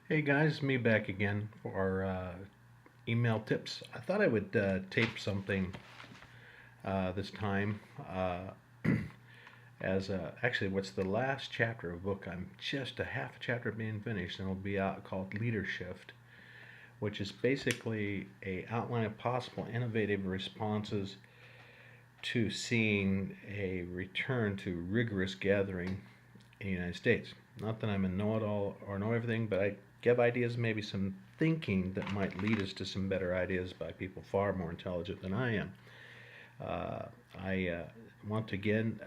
Hey guys, me back again for email tips. I thought I would tape something this time as actually what's the last chapter of a book. I'm just a half a chapter being finished and it'll be out called Leadership, which is basically a outline of possible innovative responses to seeing a return to rigorous gathering in the United States. Not that I'm a know-it-all or know everything, but I give ideas, maybe some thinking that might lead us to some better ideas by people far more intelligent than I am. Uh, I want to again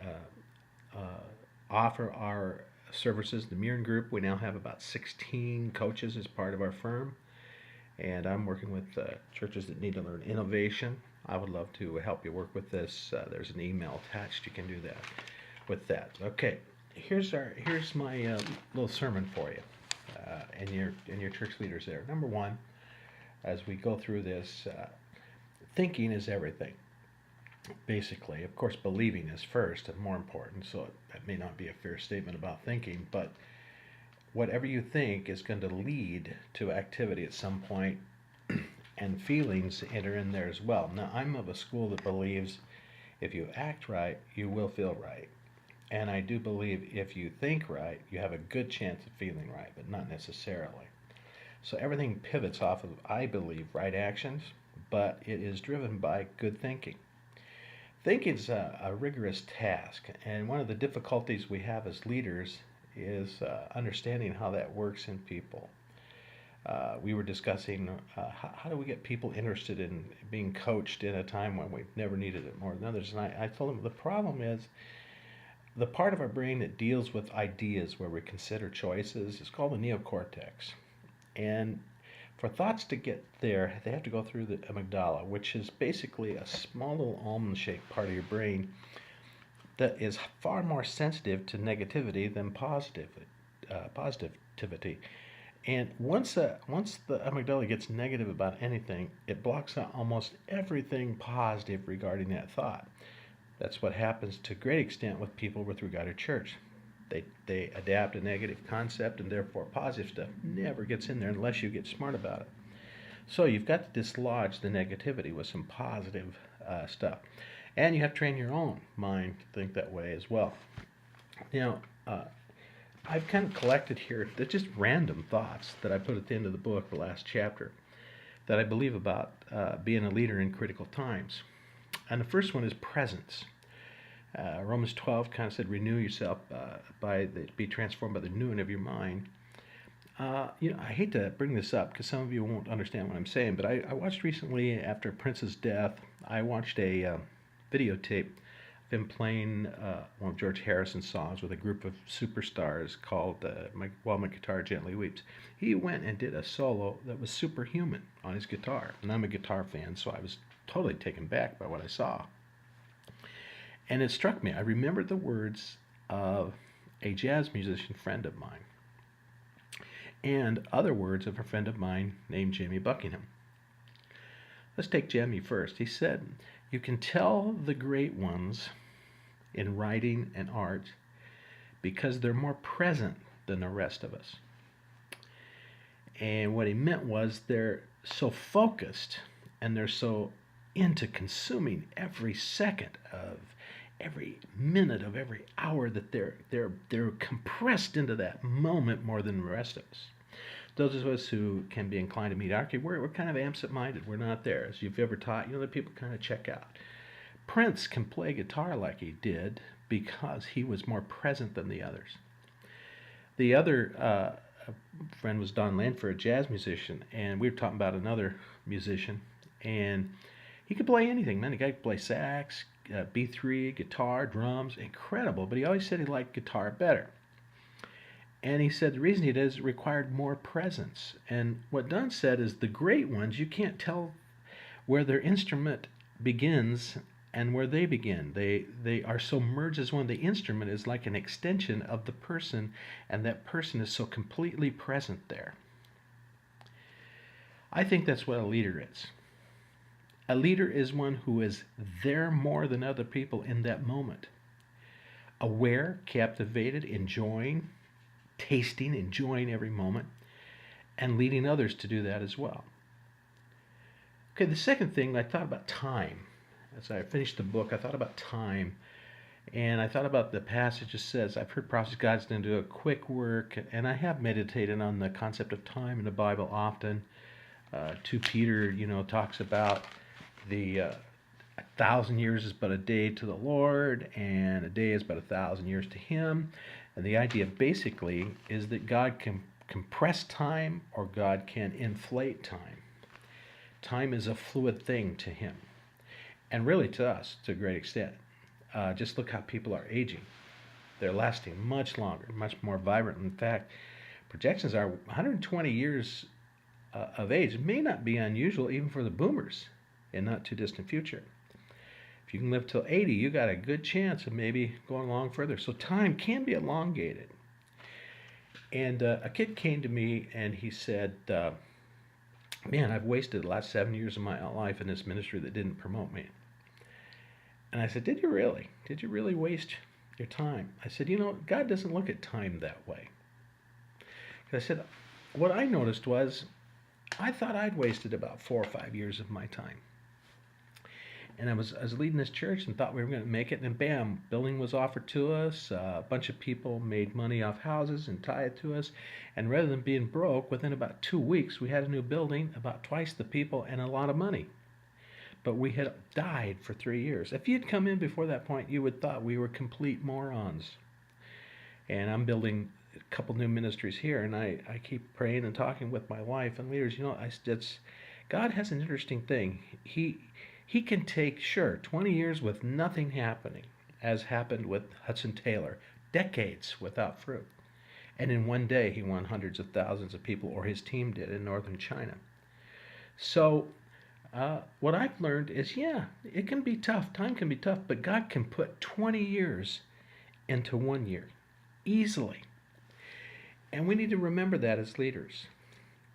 offer our services, the Mirren Group. We now have about 16 coaches as part of our firm, and I'm working with churches that need to learn innovation. I would love to help you work with this. There's an email attached. You can do that with that. Okay, here's my little sermon for you, and your church leaders there. Number one, as we go through this, thinking is everything. Basically, of course, believing is first and more important. So that may not be a fair statement about thinking, but whatever you think is going to lead to activity at some point, and feelings enter in there as well. Now, I'm of a school that believes if you act right, you will feel right. And I do believe if you think right, you have a good chance of feeling right, but not necessarily. So everything pivots off of, I believe, right actions, but it is driven by good thinking. Thinking is a rigorous task, and one of the difficulties we have as leaders is understanding how that works in people. We were discussing how do we get people interested in being coached in a time when we've never needed it more than others. And I told them the problem is the part of our brain that deals with ideas where we consider choices is called the neocortex. And for thoughts to get there, they have to go through the amygdala, which is basically a small little almond-shaped part of your brain that is far more sensitive to negativity than positivity. And once the amygdala gets negative about anything, it blocks out almost everything positive regarding that thought. That's what happens to a great extent with people with regard to church. They adapt a negative concept, and therefore positive stuff never gets in there unless you get smart about it. So you've got to dislodge the negativity with some positive stuff. And you have to train your own mind to think that way as well. Now, I've kind of collected here, they're just random thoughts that I put at the end of the book, the last chapter, that I believe about being a leader in critical times. And the first one is presence. Romans 12 kind of said, renew yourself be transformed by the renewing of your mind. I hate to bring this up because some of you won't understand what I'm saying, but I watched recently after Prince's death, I watched a videotape of him playing one of George Harrison's songs with a group of superstars called While My Guitar Gently Weeps. He went and did a solo that was superhuman on his guitar. And I'm a guitar fan, so I was totally taken back by what I saw. And it struck me. I remembered the words of a jazz musician friend of mine and other words of a friend of mine named Jamie Buckingham. Let's take Jamie first. He said, you can tell the great ones in writing and art because they're more present than the rest of us. And what he meant was they're so focused and they're so into consuming every second of every minute of every hour that they're compressed into that moment more than the rest of us. Those of us who can be inclined to mediocrity, we're kind of absent-minded. We're not there. As you've ever taught, that people kind of check out. Prince can play guitar like he did because he was more present than the others. The other friend was Don Lanford, a jazz musician, and we were talking about another musician, and he could play anything, man. The guy could play sax, B3, guitar, drums, incredible, but he always said he liked guitar better. And he said the reason he did is it required more presence. And what Don said is the great ones, you can't tell where their instrument begins and where they begin. They are so merged as one. The instrument is like an extension of the person, and that person is so completely present there. I think that's what a leader is. A leader is one who is there more than other people in that moment. Aware, captivated, enjoying, tasting, enjoying every moment. and leading others to do that as well. Okay, the second thing, I thought about time. As I finished the book, I thought about time. And I thought about the passage that says, I've heard prophets, God's going to do a quick work. And I have meditated on the concept of time in the Bible often. 2 Peter, talks about the 1,000 years is but a day to the Lord, and a day is but 1,000 years to him. And the idea basically is that God can compress time or God can inflate time. Time is a fluid thing to him, and really to us to a great extent. Just look how people are aging. They're lasting much longer, much more vibrant. In fact, projections are 120 years of age may not be unusual even for the boomers in not too distant future. If you can live till 80, you got a good chance of maybe going along further. So time can be elongated. And a kid came to me and he said, man, I've wasted the last 7 years of my life in this ministry that didn't promote me. And I said, did you really? Did you really waste your time? I said, God doesn't look at time that way. I said, what I noticed was, I thought I'd wasted about 4 or 5 years of my time. And I was leading this church and thought we were going to make it, and bam, building was offered to us. A bunch of people made money off houses and tithed to us. And rather than being broke, within about 2 weeks, we had a new building, about twice the people, and a lot of money. But we had died for 3 years. If you'd come in before that point, you would have thought we were complete morons. And I'm building a couple new ministries here, and I keep praying and talking with my wife and leaders. God has an interesting thing. He can take, 20 years with nothing happening, as happened with Hudson Taylor, decades without fruit. And in one day, he won hundreds of thousands of people, or his team did, in northern China. So what I've learned is, it can be tough. Time can be tough, but God can put 20 years into 1 year, easily. And we need to remember that as leaders,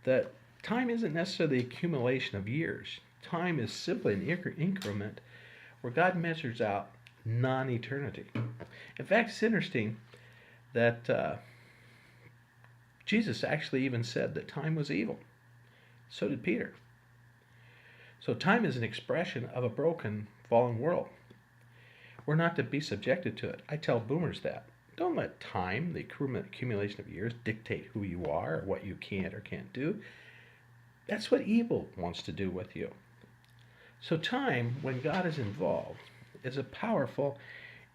that time isn't necessarily the accumulation of years. Time is simply an increment where God measures out non-eternity. In fact, it's interesting that Jesus actually even said that time was evil. So did Peter. So time is an expression of a broken, fallen world. We're not to be subjected to it. I tell boomers that. Don't let time, the accumulation of years, dictate who you are or what you can or can't do. That's what evil wants to do with you. So time, when God is involved, is a powerful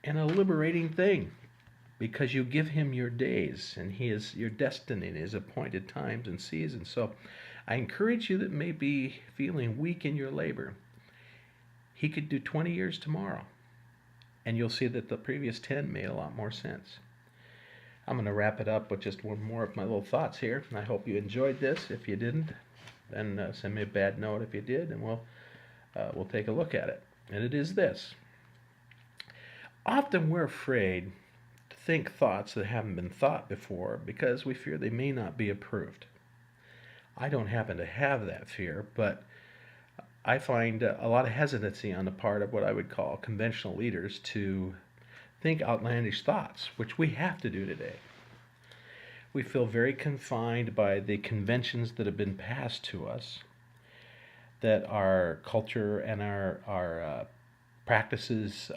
and a liberating thing, because you give him your days, and he is your destiny and his appointed times and seasons. So I encourage you that may be feeling weak in your labor. He could do 20 years tomorrow, and you'll see that the previous 10 made a lot more sense. I'm going to wrap it up with just one more of my little thoughts here. I hope you enjoyed this. If you didn't, then send me a bad note if you did, and we'll take a look at it. And it is this. Often we're afraid to think thoughts that haven't been thought before because we fear they may not be approved. I don't happen to have that fear, but I find a lot of hesitancy on the part of what I would call conventional leaders to think outlandish thoughts, which we have to do today. We feel very confined by the conventions that have been passed to us, that our culture and our practices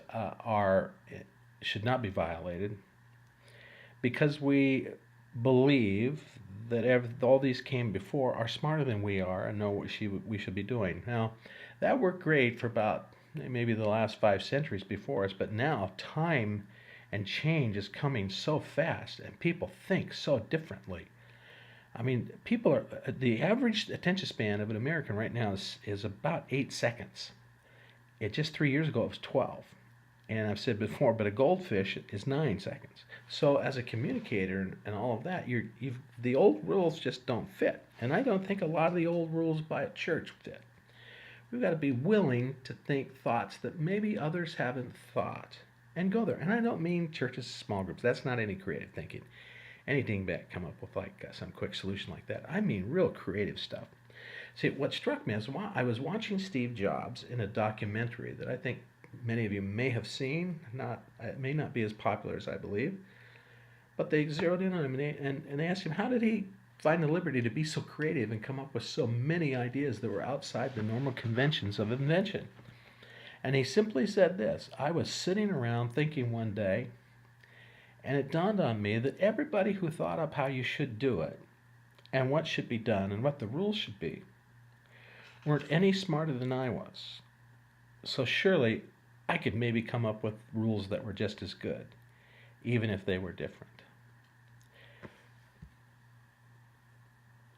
should not be violated, because we believe that all these came before are smarter than we are and know what we should be doing. Now, that worked great for about maybe the last 5 centuries before us, but now time and change is coming so fast, and people think so differently. I mean, the average attention span of an American right now is about 8 seconds. Just 3 years ago, it was 12. And I've said before, but a goldfish is 9 seconds. So as a communicator and all of that, the old rules just don't fit. And I don't think a lot of the old rules by a church fit. We've got to be willing to think thoughts that maybe others haven't thought and go there. And I don't mean churches, small groups. That's not any creative thinking. Any dingbat come up with some quick solution like that. I mean real creative stuff. See, what struck me is I was watching Steve Jobs in a documentary that I think many of you may have seen. It may not be as popular as I believe, but they zeroed in on him and they asked him, how did he find the liberty to be so creative and come up with so many ideas that were outside the normal conventions of invention. And he simply said this: I was sitting around thinking one day, and it dawned on me that everybody who thought up how you should do it, and what should be done, and what the rules should be, weren't any smarter than I was. So surely I could maybe come up with rules that were just as good, even if they were different.